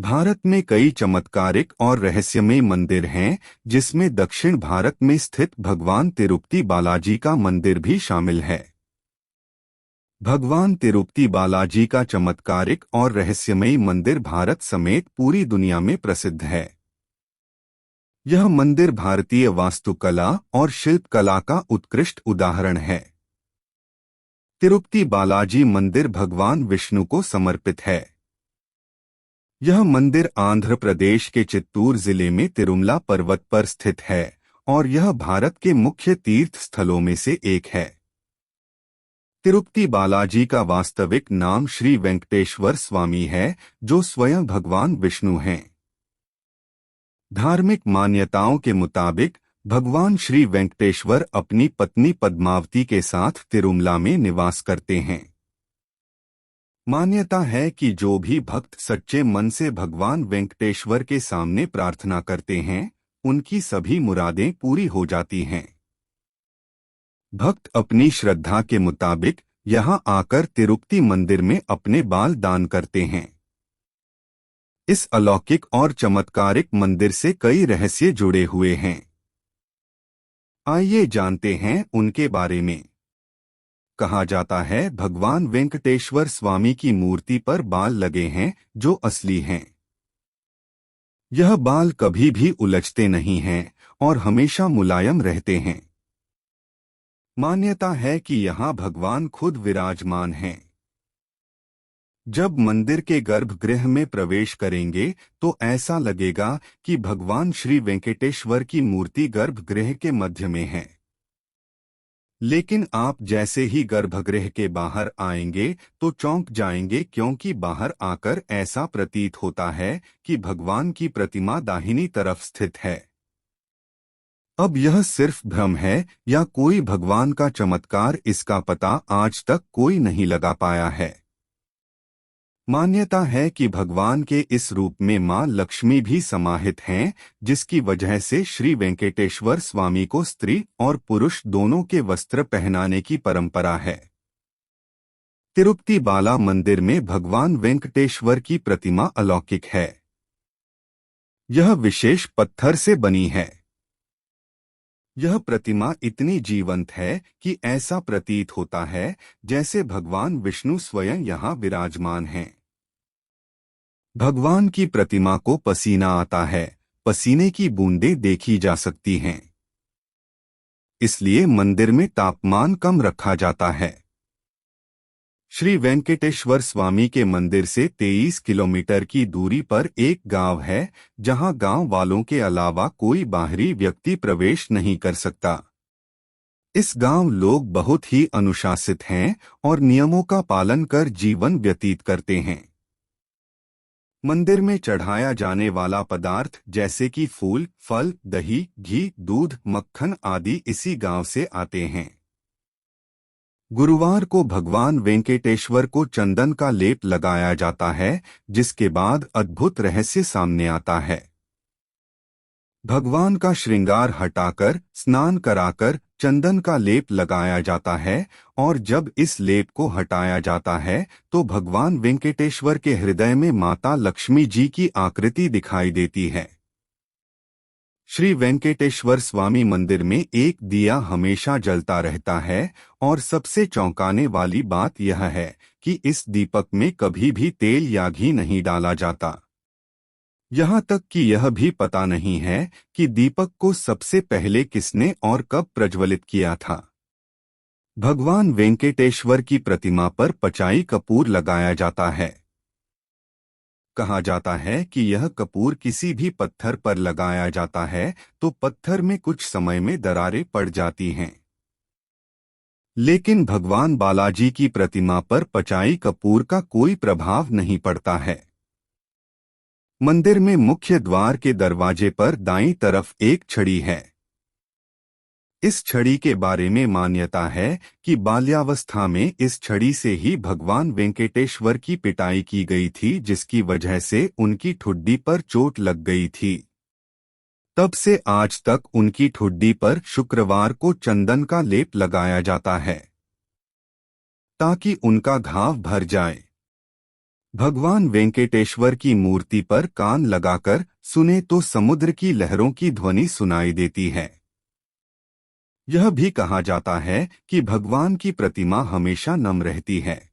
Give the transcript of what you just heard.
भारत में कई चमत्कारिक और रहस्यमय मंदिर हैं, जिसमें दक्षिण भारत में स्थित भगवान तिरुपति बालाजी का मंदिर भी शामिल है। भगवान तिरुपति बालाजी का चमत्कारिक और रहस्यमय मंदिर भारत समेत पूरी दुनिया में प्रसिद्ध है। यह मंदिर भारतीय वास्तुकला और शिल्पकला का उत्कृष्ट उदाहरण है। तिरुपति बालाजी मंदिर भगवान विष्णु को समर्पित है। यह मंदिर आंध्र प्रदेश के चित्तूर जिले में तिरुमला पर्वत पर स्थित है और यह भारत के मुख्य तीर्थ स्थलों में से एक है। तिरुपति बालाजी का वास्तविक नाम श्री वेंकटेश्वर स्वामी है, जो स्वयं भगवान विष्णु हैं। धार्मिक मान्यताओं के मुताबिक भगवान श्री वेंकटेश्वर अपनी पत्नी पद्मावती के साथ तिरुमला में निवास करते हैं। मान्यता है कि जो भी भक्त सच्चे मन से भगवान वेंकटेश्वर के सामने प्रार्थना करते हैं, उनकी सभी मुरादें पूरी हो जाती हैं। भक्त अपनी श्रद्धा के मुताबिक यहां आकर तिरुपति मंदिर में अपने बाल दान करते हैं। इस अलौकिक और चमत्कारिक मंदिर से कई रहस्य जुड़े हुए हैं। आइए जानते हैं उनके बारे में। कहा जाता है भगवान वेंकटेश्वर स्वामी की मूर्ति पर बाल लगे हैं, जो असली हैं। यह बाल कभी भी उलझते नहीं हैं और हमेशा मुलायम रहते हैं। मान्यता है कि यहाँ भगवान खुद विराजमान हैं। जब मंदिर के गर्भगृह में प्रवेश करेंगे तो ऐसा लगेगा कि भगवान श्री वेंकटेश्वर की मूर्ति गर्भगृह के मध्य में है। लेकिन आप जैसे ही गर्भगृह के बाहर आएंगे तो चौंक जाएंगे, क्योंकि बाहर आकर ऐसा प्रतीत होता है कि भगवान की प्रतिमा दाहिनी तरफ स्थित है। अब यह सिर्फ भ्रम है या कोई भगवान का चमत्कार, इसका पता आज तक कोई नहीं लगा पाया है। मान्यता है कि भगवान के इस रूप में मां लक्ष्मी भी समाहित हैं, जिसकी वजह से श्री वेंकटेश्वर स्वामी को स्त्री और पुरुष दोनों के वस्त्र पहनाने की परंपरा है। तिरुपति बाला मंदिर में भगवान वेंकटेश्वर की प्रतिमा अलौकिक है। यह विशेष पत्थर से बनी है। यह प्रतिमा इतनी जीवंत है कि ऐसा प्रतीत होता है जैसे भगवान विष्णु स्वयं यहाँ विराजमान हैं। भगवान की प्रतिमा को पसीना आता है, पसीने की बूंदें देखी जा सकती हैं। इसलिए मंदिर में तापमान कम रखा जाता है। श्री वेंकटेश्वर स्वामी के मंदिर से 23 किलोमीटर की दूरी पर एक गांव है, जहां गांव वालों के अलावा कोई बाहरी व्यक्ति प्रवेश नहीं कर सकता। इस गांव लोग बहुत ही अनुशासित हैं और नियमों का पालन कर जीवन व्यतीत करते हैं। मंदिर में चढ़ाया जाने वाला पदार्थ जैसे कि फूल, फल, दही, घी, दूध, मक्खन आदि इसी गांव से आते हैं। गुरुवार को भगवान वेंकटेश्वर को चंदन का लेप लगाया जाता है, जिसके बाद अद्भुत रहस्य सामने आता है। भगवान का श्रृंगार हटाकर स्नान कराकर चंदन का लेप लगाया जाता है और जब इस लेप को हटाया जाता है तो भगवान वेंकटेश्वर के हृदय में माता लक्ष्मी जी की आकृति दिखाई देती है। श्री वेंकटेश्वर स्वामी मंदिर में एक दिया हमेशा जलता रहता है और सबसे चौंकाने वाली बात यह है कि इस दीपक में कभी भी तेल या घी नहीं डाला जाता। यहाँ तक कि यह भी पता नहीं है कि दीपक को सबसे पहले किसने और कब प्रज्वलित किया था। भगवान वेंकटेश्वर की प्रतिमा पर पचाई कपूर लगाया जाता है। कहा जाता है कि यह कपूर किसी भी पत्थर पर लगाया जाता है तो पत्थर में कुछ समय में दरारें पड़ जाती हैं। लेकिन भगवान बालाजी की प्रतिमा पर पचाई कपूर का कोई प्रभाव नहीं पड़ता है। मंदिर में मुख्य द्वार के दरवाजे पर दाईं तरफ एक छड़ी है। इस छड़ी के बारे में मान्यता है कि बाल्यावस्था में इस छड़ी से ही भगवान वेंकटेश्वर की पिटाई की गई थी, जिसकी वजह से उनकी ठुड्डी पर चोट लग गई थी। तब से आज तक उनकी ठुड्डी पर शुक्रवार को चंदन का लेप लगाया जाता है ताकि उनका घाव भर जाए। भगवान वेंकटेश्वर की मूर्ति पर कान लगाकर सुने तो समुद्र की लहरों की ध्वनि सुनाई देती है। यह भी कहा जाता है कि भगवान की प्रतिमा हमेशा नम रहती है।